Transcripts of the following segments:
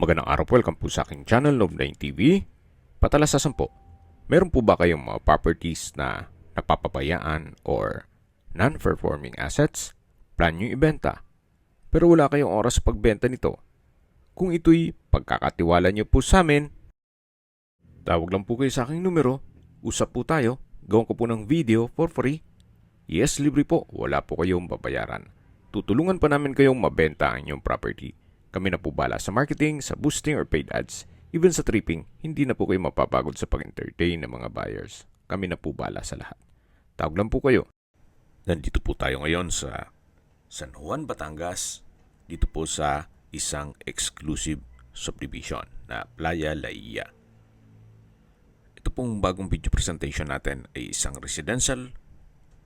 Magandang araw po, welcome po sa aking channel, Love9 TV. Patalasasan po, meron po ba kayong mga properties na napapabayaan or non-performing assets? Plan nyo ibenta, pero wala kayong oras sa pagbenta nito. Kung ito'y pagkakatiwala nyo po sa amin, tawag lang po kayo sa aking numero, usap po tayo, gawin ko po ng video for free. Yes, libre po, wala po kayong babayaran. Tutulungan pa namin kayong mabenta ang inyong property. Kami na po bala sa marketing, sa boosting or paid ads, even sa tripping, hindi na po kayo mapapagod sa pag-entertain ng mga buyers. Kami na po bala sa lahat. Tawag lang po kayo. Nandito po tayo ngayon sa San Juan, Batangas. Dito po sa isang exclusive subdivision na Playa Laia. Ito pong bagong video presentation natin ay isang residential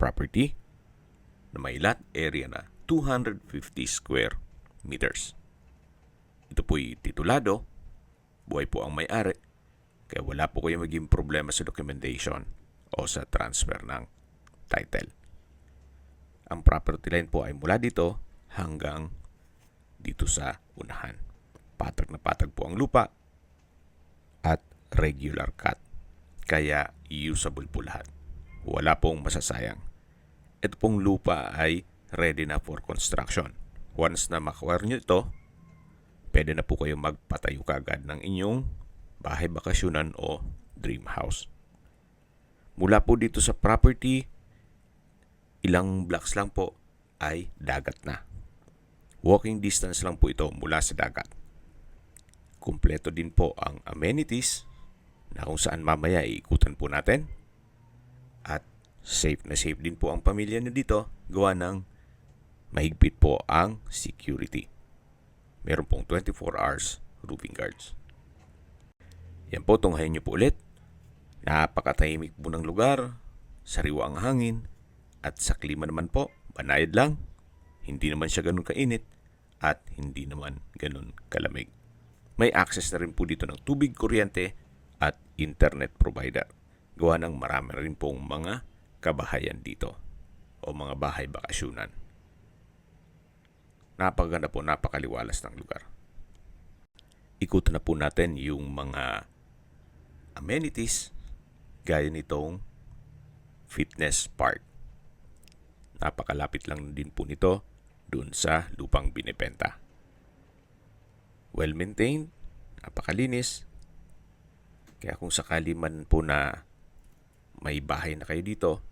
property na may lot area na 250 square meters. Ito po'y titulado, buhay po ang may-ari, kaya wala po kayo maging problema sa documentation o sa transfer ng title. Ang property line po ay mula dito hanggang dito sa unahan. Patag na patag po ang lupa at regular cut, kaya usable po lahat. Wala pong masasayang. Ito pong lupa ay ready na for construction. Once na makuha nyo ito, pwede na po kayo magpatayo kagad ng inyong bahay bakasyonan o dream house. Mula po dito sa property, ilang blocks lang po ay dagat na. Walking distance lang po ito mula sa dagat. Kumpleto din po ang amenities na kung saan mamaya iikutan po natin. At safe na safe din po ang pamilya nyo dito gawa ng mahigpit po ang security. Meron pong 24 hours roofing guards. Yan po, tunghayin nyo po ulit. Napakatahimik po ng lugar, sariwa ang hangin, at sa klima naman po, banayad lang. Hindi naman siya ganun kainit, at hindi naman ganun kalamig. May access na rin po dito ng tubig, kuryente, at internet provider. Gawa ng marami rin pong mga kabahayan dito, o mga bahay bakasyunan. Napakaganda po, napakaliwalas ng lugar. Ikutan na po natin yung mga amenities gaya nitong fitness park. Napakalapit lang din po nito dun sa lupang binibenta. Well-maintained, napakalinis. Kaya kung sakali man po na may bahay na kayo dito,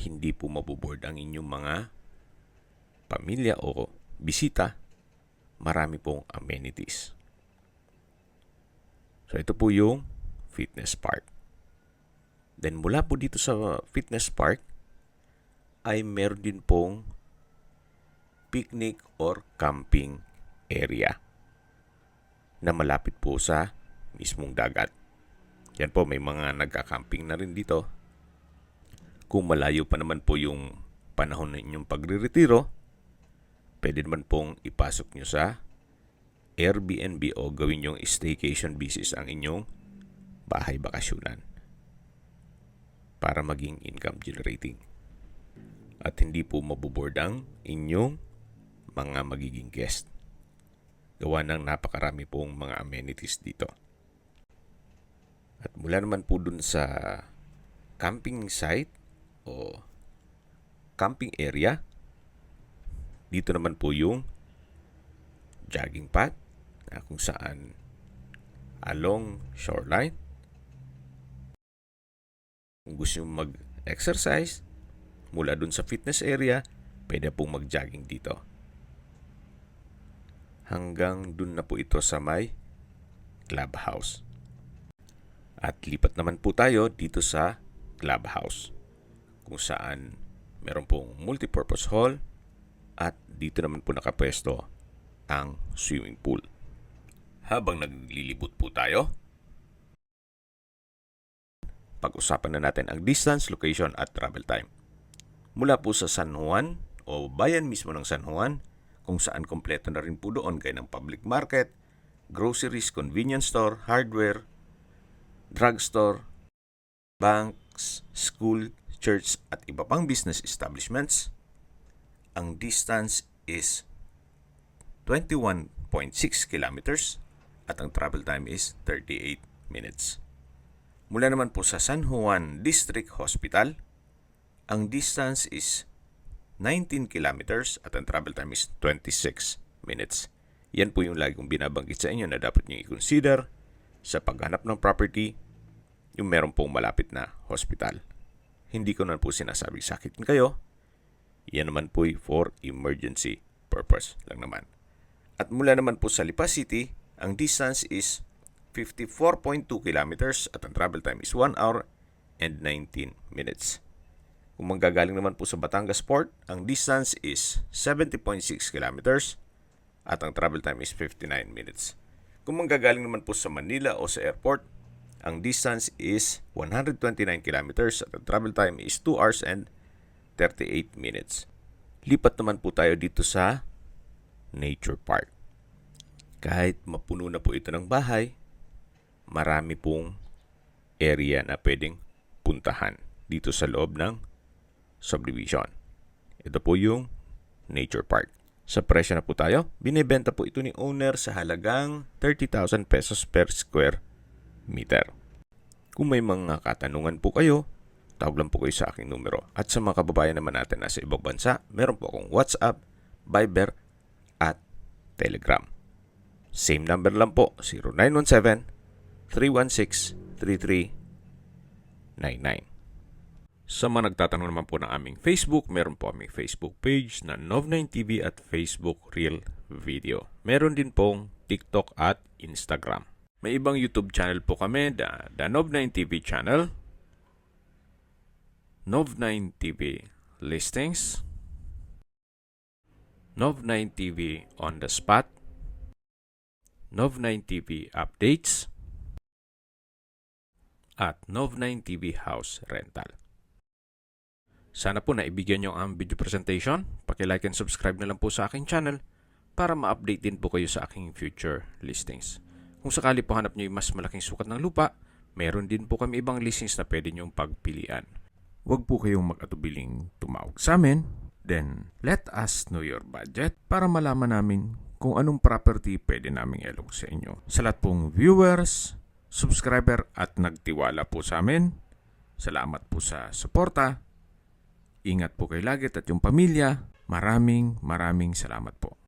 hindi po mabuboard ang inyong mga pamilya o bisita, marami pong amenities. So ito po yung fitness park. Then mula po dito sa fitness park ay meron din pong picnic or camping area na malapit po sa mismong dagat. Yan po, may mga nagka-camping na rin dito. Kung malayo pa naman po yung panahon na inyong pagre-retiro, pwede naman pong ipasok nyo sa Airbnb o gawin yung staycation business ang inyong bahay bakasyunan para maging income generating. At hindi po mabuboard ang inyong mga magiging guest. Gawa ng napakarami pong mga amenities dito. At mula naman po dun sa camping site o camping area, dito naman po yung jogging path na kung saan along shoreline. Kung gusto nyo mag-exercise mula dun sa fitness area, pwede pong mag-jogging dito. Hanggang dun na po ito sa may clubhouse. At lipat naman po tayo dito sa clubhouse kung saan meron pong multipurpose hall at dito naman po nakapwesto ang swimming pool. Habang naglilibot po tayo, pag-usapan na natin ang distance, location at travel time. Mula po sa San Juan o bayan mismo ng San Juan, kung saan kompleto na rin po doon gaya ng public market, groceries, convenience store, hardware, drugstore, banks, school, church at iba pang business establishments. Ang distance is 21.5 kilometers at ang travel time is 38 minutes. Mula naman po sa San Juan District Hospital, ang distance is 19 kilometers at ang travel time is 26 minutes. Yan po yung lagi kong binabanggit sa inyo na dapat nyo i-consider sa paghanap ng property, yung meron pong malapit na hospital. Hindi ko na po sinasabing sakit kayo. Yan naman po for emergency purpose lang naman. At mula naman po sa Lipa City, ang distance is 54.2 kilometers at ang travel time is 1 hour and 19 minutes. Kung manggagaling naman po sa Batangas Port, ang distance is 70.6 kilometers at ang travel time is 59 minutes. Kung manggagaling naman po sa Manila o sa airport, ang distance is 129 kilometers at ang travel time is 2 hours and 38 minutes. Lipat naman po tayo dito sa Nature Park. Kahit mapuno na po ito ng bahay, marami pong area na pwedeng puntahan dito sa loob ng subdivision. Ito po yung Nature Park. Sa presyo na po tayo, binibenta po ito ni owner sa halagang 30,000 pesos per square meter. Kung may mga katanungan po kayo, tawag lang po kayo sa aking numero. At sa mga kababayan naman natin na sa ibang bansa, meron po akong WhatsApp, Viber, at Telegram. Same number lang po, 0917-316-3399. Sa mga nagtatanong naman po ng aming Facebook, meron po aming Facebook page na Nov9TV at Facebook Real Video. Meron din pong TikTok at Instagram. May ibang YouTube channel po kami, the Nov9TV channel, Nov9TV Listings, Nov9TV On The Spot, Nov9TV Updates, at Nov9TV House Rental. Sana po naibigyan nyo ang video presentation. Paki-like and subscribe na lang po sa aking channel para ma-update din po kayo sa aking future listings. Kung sakali po hanap nyo yung mas malaking sukat ng lupa, meron din po kami ibang listings na pwede nyong pagpilian. Huwag po kayong mag-atubiling tumawag sa amin. Then, let us know your budget para malaman namin kung anong property pwede naming ilog sa inyo. Sa lahat pong viewers, subscriber at nagtiwala po sa amin, salamat po sa suporta. Ingat po kayo lagi at yung pamilya. Maraming salamat po.